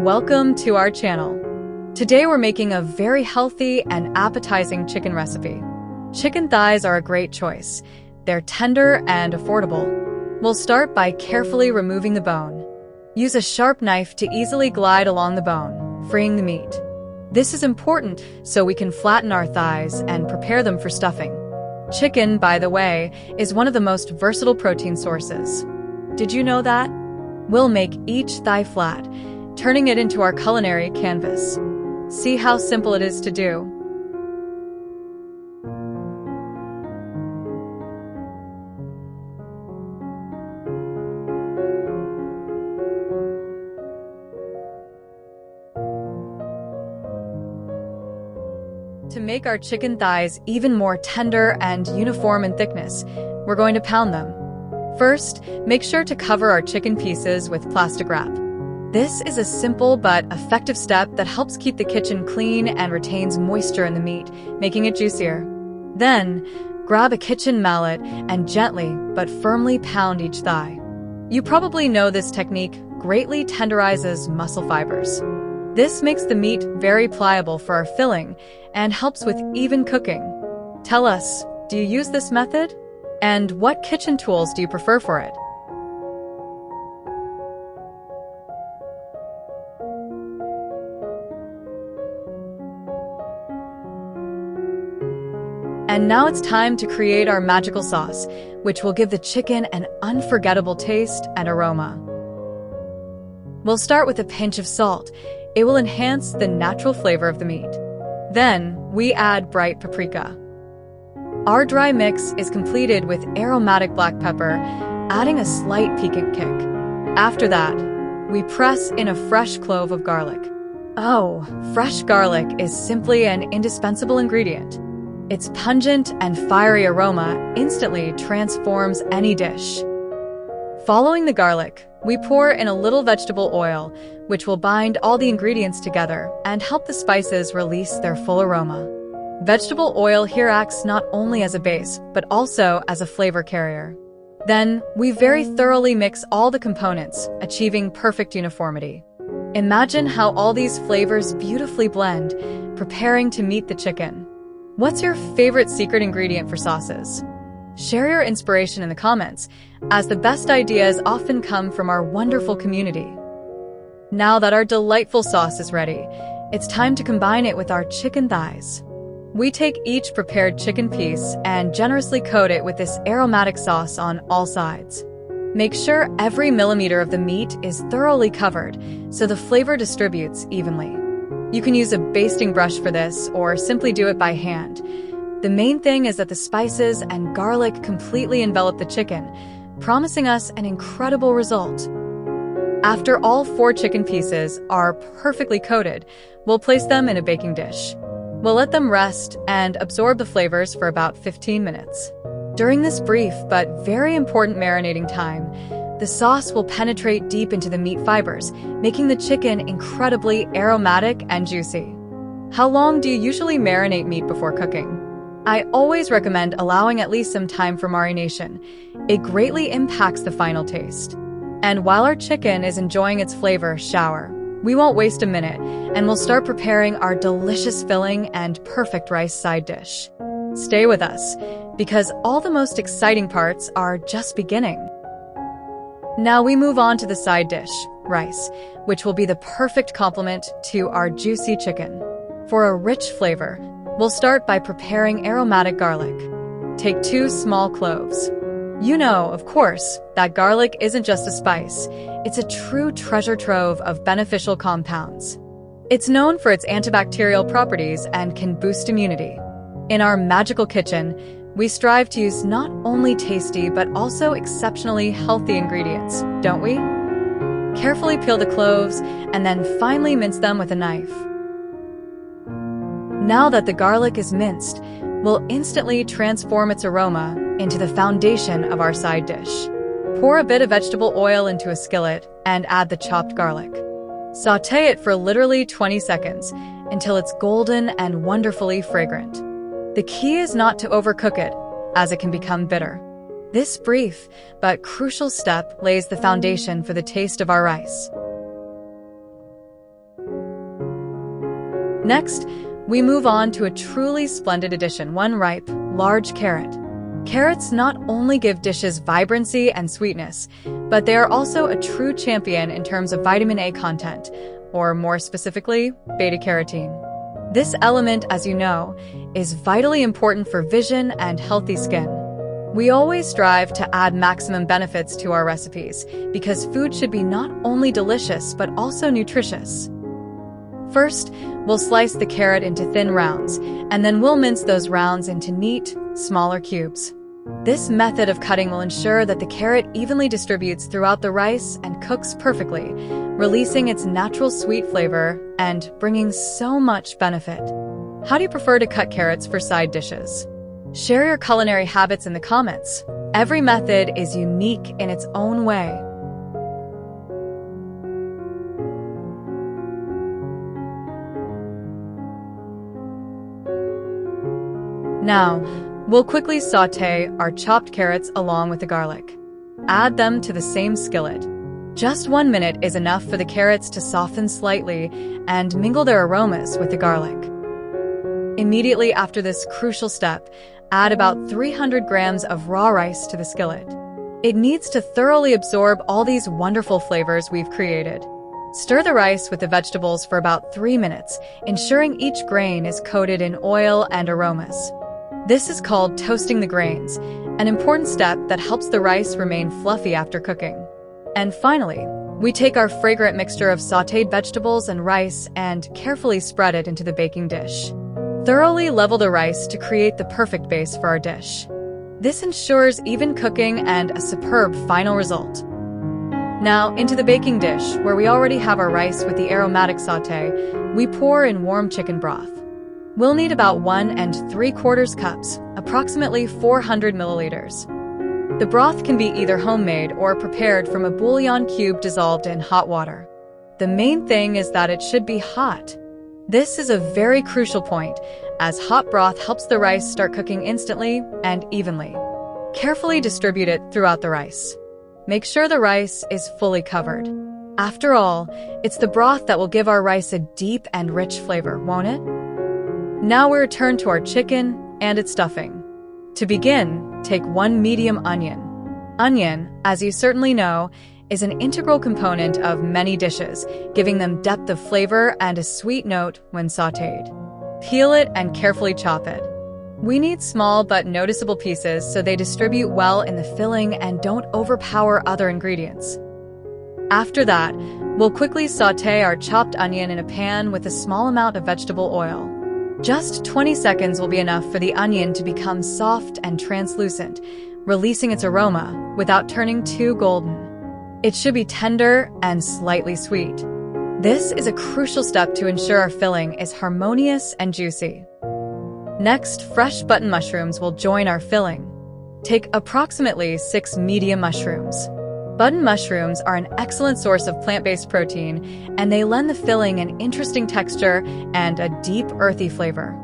Welcome to our channel. Today we're making a very healthy and appetizing chicken recipe. Chicken thighs are a great choice. They're tender and affordable. We'll start by carefully removing the bone. Use a sharp knife to easily glide along the bone, freeing the meat. This is important so we can flatten our thighs and prepare them for stuffing. Chicken, by the way, is one of the most versatile protein sources. Did you know that? We'll make each thigh flat, turning it into our culinary canvas. See how simple it is to do. To make our chicken thighs even more tender and uniform in thickness, we're going to pound them. First, make sure to cover our chicken pieces with plastic wrap. This is a simple but effective step that helps keep the kitchen clean and retains moisture in the meat, making it juicier. Then, grab a kitchen mallet and gently but firmly pound each thigh. You probably know this technique greatly tenderizes muscle fibers. This makes the meat very pliable for our filling and helps with even cooking. Tell us, do you use this method? And what kitchen tools do you prefer for it? And now it's time to create our magical sauce, which will give the chicken an unforgettable taste and aroma. We'll start with a pinch of salt. It will enhance the natural flavor of the meat. Then, we add bright paprika. Our dry mix is completed with aromatic black pepper, adding a slight piquant kick. After that, we press in a fresh clove of garlic. Oh, fresh garlic is simply an indispensable ingredient. Its pungent and fiery aroma instantly transforms any dish. Following the garlic, we pour in a little vegetable oil, which will bind all the ingredients together and help the spices release their full aroma. Vegetable oil here acts not only as a base, but also as a flavor carrier. Then, we very thoroughly mix all the components, achieving perfect uniformity. Imagine how all these flavors beautifully blend, preparing to meet the chicken. What's your favorite secret ingredient for sauces? Share your inspiration in the comments, as the best ideas often come from our wonderful community. Now that our delightful sauce is ready, it's time to combine it with our chicken thighs. We take each prepared chicken piece and generously coat it with this aromatic sauce on all sides. Make sure every millimeter of the meat is thoroughly covered so the flavor distributes evenly. You can use a basting brush for this or simply do it by hand. The main thing is that the spices and garlic completely envelop the chicken, promising us an incredible result. After all 4 chicken pieces are perfectly coated, we'll place them in a baking dish. We'll let them rest and absorb the flavors for about 15 minutes. During this brief but very important marinating time, the sauce will penetrate deep into the meat fibers, making the chicken incredibly aromatic and juicy. How long do you usually marinate meat before cooking? I always recommend allowing at least some time for marination. It greatly impacts the final taste. And while our chicken is enjoying its flavor shower, we won't waste a minute, and we'll start preparing our delicious filling and perfect rice side dish. Stay with us, because all the most exciting parts are just beginning. Now we move on to the side dish, rice, which will be the perfect complement to our juicy chicken. For a rich flavor, we'll start by preparing aromatic garlic. Take 2 small cloves. You know, of course, that garlic isn't just a spice. It's a true treasure trove of beneficial compounds. It's known for its antibacterial properties and can boost immunity. In our magical kitchen, we strive to use not only tasty but also exceptionally healthy ingredients, don't we? Carefully peel the cloves and then finely mince them with a knife. Now that the garlic is minced, we'll instantly transform its aroma into the foundation of our side dish. Pour a bit of vegetable oil into a skillet and add the chopped garlic. Sauté it for literally 20 seconds until it's golden and wonderfully fragrant. The key is not to overcook it, as it can become bitter. This brief but crucial step lays the foundation for the taste of our rice. Next, we move on to a truly splendid addition, one ripe, large carrot. Carrots not only give dishes vibrancy and sweetness, but they are also a true champion in terms of vitamin A content, or more specifically, beta-carotene. This element, as you know, is vitally important for vision and healthy skin. We always strive to add maximum benefits to our recipes because food should be not only delicious but also nutritious. First, we'll slice the carrot into thin rounds, and then we'll mince those rounds into neat, smaller cubes. This method of cutting will ensure that the carrot evenly distributes throughout the rice and cooks perfectly, releasing its natural sweet flavor and bringing so much benefit. How do you prefer to cut carrots for side dishes? Share your culinary habits in the comments. Every method is unique in its own way. Now, we'll quickly sauté our chopped carrots along with the garlic. Add them to the same skillet. Just 1 minute is enough for the carrots to soften slightly and mingle their aromas with the garlic. Immediately after this crucial step, add about 300 grams of raw rice to the skillet. It needs to thoroughly absorb all these wonderful flavors we've created. Stir the rice with the vegetables for about 3 minutes, ensuring each grain is coated in oil and aromas. This is called toasting the grains, an important step that helps the rice remain fluffy after cooking. And finally, we take our fragrant mixture of sautéed vegetables and rice and carefully spread it into the baking dish. Thoroughly level the rice to create the perfect base for our dish. This ensures even cooking and a superb final result. Now, into the baking dish, where we already have our rice with the aromatic sauté, we pour in warm chicken broth. We'll need about 1 3/4 cups, approximately 400 milliliters. The broth can be either homemade or prepared from a bouillon cube dissolved in hot water. The main thing is that it should be hot. This is a very crucial point, as hot broth helps the rice start cooking instantly and evenly. Carefully distribute it throughout the rice. Make sure the rice is fully covered. After all, it's the broth that will give our rice a deep and rich flavor, won't it? Now we return to our chicken and its stuffing. To begin, take 1 medium onion. Onion, as you certainly know, is an integral component of many dishes, giving them depth of flavor and a sweet note when sautéed. Peel it and carefully chop it. We need small but noticeable pieces so they distribute well in the filling and don't overpower other ingredients. After that, we'll quickly sauté our chopped onion in a pan with a small amount of vegetable oil. Just 20 seconds will be enough for the onion to become soft and translucent, releasing its aroma without turning too golden. It should be tender and slightly sweet. This is a crucial step to ensure our filling is harmonious and juicy. Next, fresh button mushrooms will join our filling. Take approximately 6 medium mushrooms. Button mushrooms are an excellent source of plant-based protein, and they lend the filling an interesting texture and a deep, earthy flavor.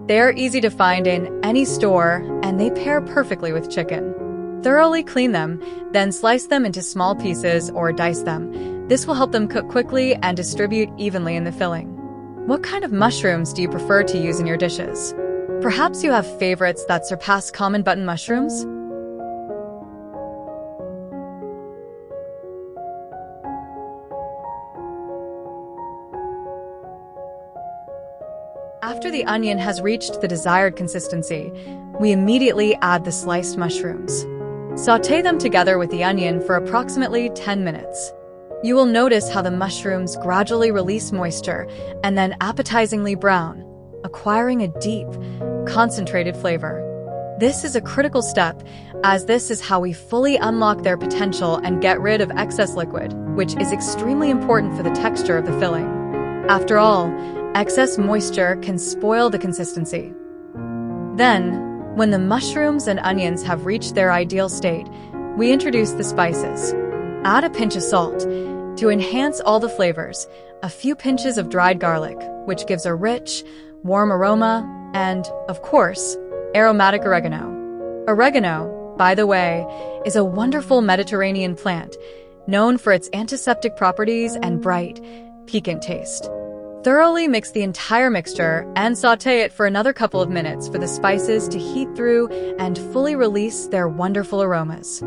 They are easy to find in any store, and they pair perfectly with chicken. Thoroughly clean them, then slice them into small pieces or dice them. This will help them cook quickly and distribute evenly in the filling. What kind of mushrooms do you prefer to use in your dishes? Perhaps you have favorites that surpass common button mushrooms? After the onion has reached the desired consistency, we immediately add the sliced mushrooms. Sauté them together with the onion for approximately 10 minutes. You will notice how the mushrooms gradually release moisture and then appetizingly brown, acquiring a deep, concentrated flavor. This is a critical step, as this is how we fully unlock their potential and get rid of excess liquid, which is extremely important for the texture of the filling. After all, excess moisture can spoil the consistency. Then, when the mushrooms and onions have reached their ideal state, we introduce the spices. Add a pinch of salt. To enhance all the flavors, a few pinches of dried garlic, which gives a rich, warm aroma, and, of course, aromatic oregano. Oregano, by the way, is a wonderful Mediterranean plant, known for its antiseptic properties and bright, piquant taste. Thoroughly mix the entire mixture and sauté it for another couple of minutes for the spices to heat through and fully release their wonderful aromas.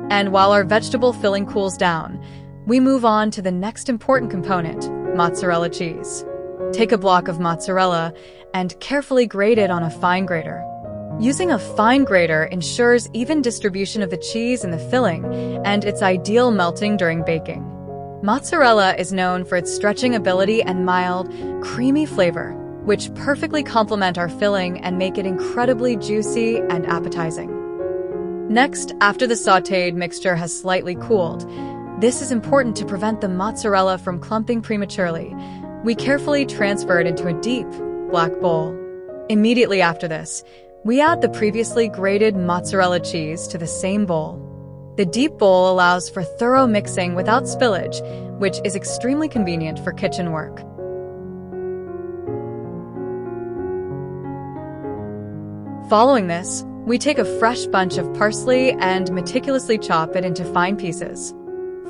And while our vegetable filling cools down, we move on to the next important component, mozzarella cheese. Take a block of mozzarella and carefully grate it on a fine grater. Using a fine grater ensures even distribution of the cheese in the filling and its ideal melting during baking. Mozzarella is known for its stretching ability and mild, creamy flavor, which perfectly complement our filling and make it incredibly juicy and appetizing. Next, after the sautéed mixture has slightly cooled, this is important to prevent the mozzarella from clumping prematurely. We carefully transfer it into a deep, black bowl. Immediately after this, we add the previously grated mozzarella cheese to the same bowl. The deep bowl allows for thorough mixing without spillage, which is extremely convenient for kitchen work. Following this, we take a fresh bunch of parsley and meticulously chop it into fine pieces.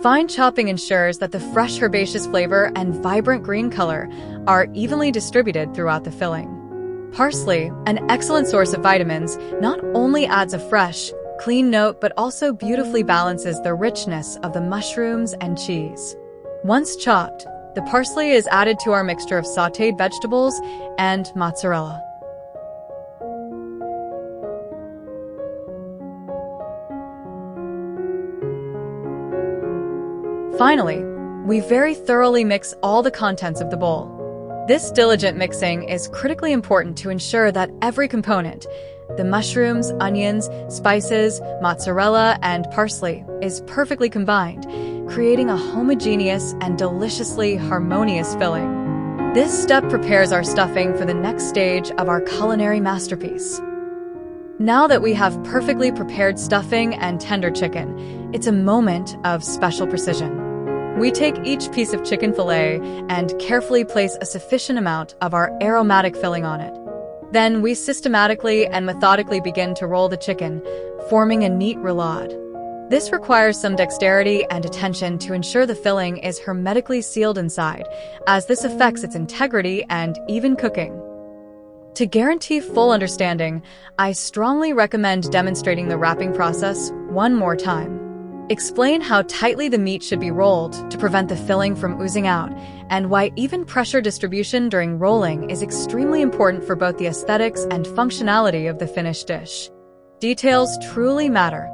Fine chopping ensures that the fresh herbaceous flavor and vibrant green color are evenly distributed throughout the filling. Parsley, an excellent source of vitamins, not only adds a fresh, clean note but also beautifully balances the richness of the mushrooms and cheese. Once chopped, the parsley is added to our mixture of sautéed vegetables and mozzarella. Finally, we very thoroughly mix all the contents of the bowl. This diligent mixing is critically important to ensure that every component, the mushrooms, onions, spices, mozzarella, and parsley, is perfectly combined, creating a homogeneous and deliciously harmonious filling. This step prepares our stuffing for the next stage of our culinary masterpiece. Now that we have perfectly prepared stuffing and tender chicken, it's a moment of special precision. We take each piece of chicken fillet and carefully place a sufficient amount of our aromatic filling on it. Then we systematically and methodically begin to roll the chicken, forming a neat roulade. This requires some dexterity and attention to ensure the filling is hermetically sealed inside, as this affects its integrity and even cooking. To guarantee full understanding, I strongly recommend demonstrating the wrapping process one more time. Explain how tightly the meat should be rolled to prevent the filling from oozing out, and why even pressure distribution during rolling is extremely important for both the aesthetics and functionality of the finished dish. Details truly matter.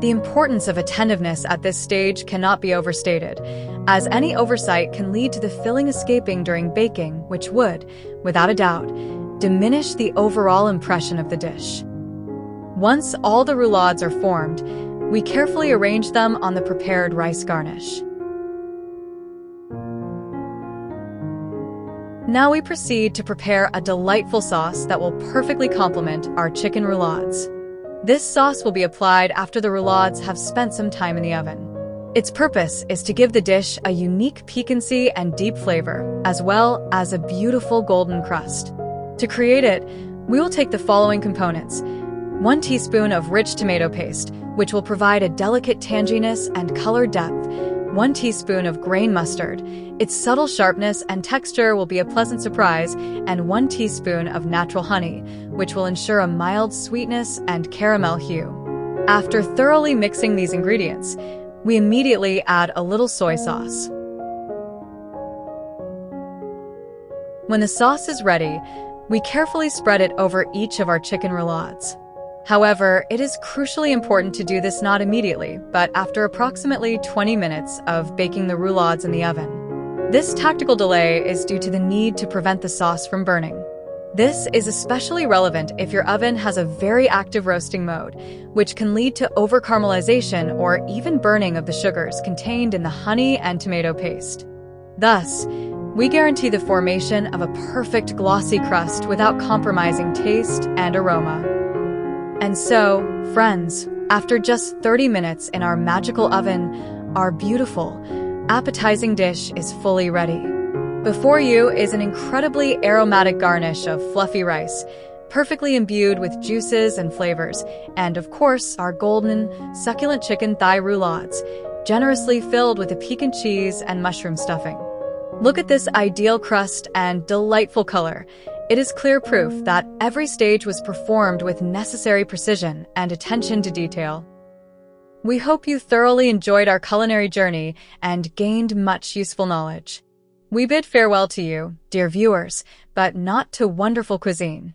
The importance of attentiveness at this stage cannot be overstated, as any oversight can lead to the filling escaping during baking, which would, without a doubt, diminish the overall impression of the dish. Once all the roulades are formed, we carefully arrange them on the prepared rice garnish. Now we proceed to prepare a delightful sauce that will perfectly complement our chicken roulades. This sauce will be applied after the roulades have spent some time in the oven. Its purpose is to give the dish a unique piquancy and deep flavor, as well as a beautiful golden crust. To create it, we will take the following components: 1 teaspoon of rich tomato paste, which will provide a delicate tanginess and color depth, 1 teaspoon of grain mustard. Its subtle sharpness and texture will be a pleasant surprise, and 1 teaspoon of natural honey, which will ensure a mild sweetness and caramel hue. After thoroughly mixing these ingredients, we immediately add a little soy sauce. When the sauce is ready, we carefully spread it over each of our chicken roulades. However, it is crucially important to do this not immediately, but after approximately 20 minutes of baking the roulades in the oven. This tactical delay is due to the need to prevent the sauce from burning. This is especially relevant if your oven has a very active roasting mode, which can lead to over-caramelization or even burning of the sugars contained in the honey and tomato paste. Thus, we guarantee the formation of a perfect glossy crust without compromising taste and aroma. And so, friends, after just 30 minutes in our magical oven, our beautiful, appetizing dish is fully ready. Before you is an incredibly aromatic garnish of fluffy rice, perfectly imbued with juices and flavors, and of course, our golden, succulent chicken thigh roulades, generously filled with a piquant cheese and mushroom stuffing. Look at this ideal crust and delightful color. It is clear proof that every stage was performed with necessary precision and attention to detail. We hope you thoroughly enjoyed our culinary journey and gained much useful knowledge. We bid farewell to you, dear viewers, but not to wonderful cuisine.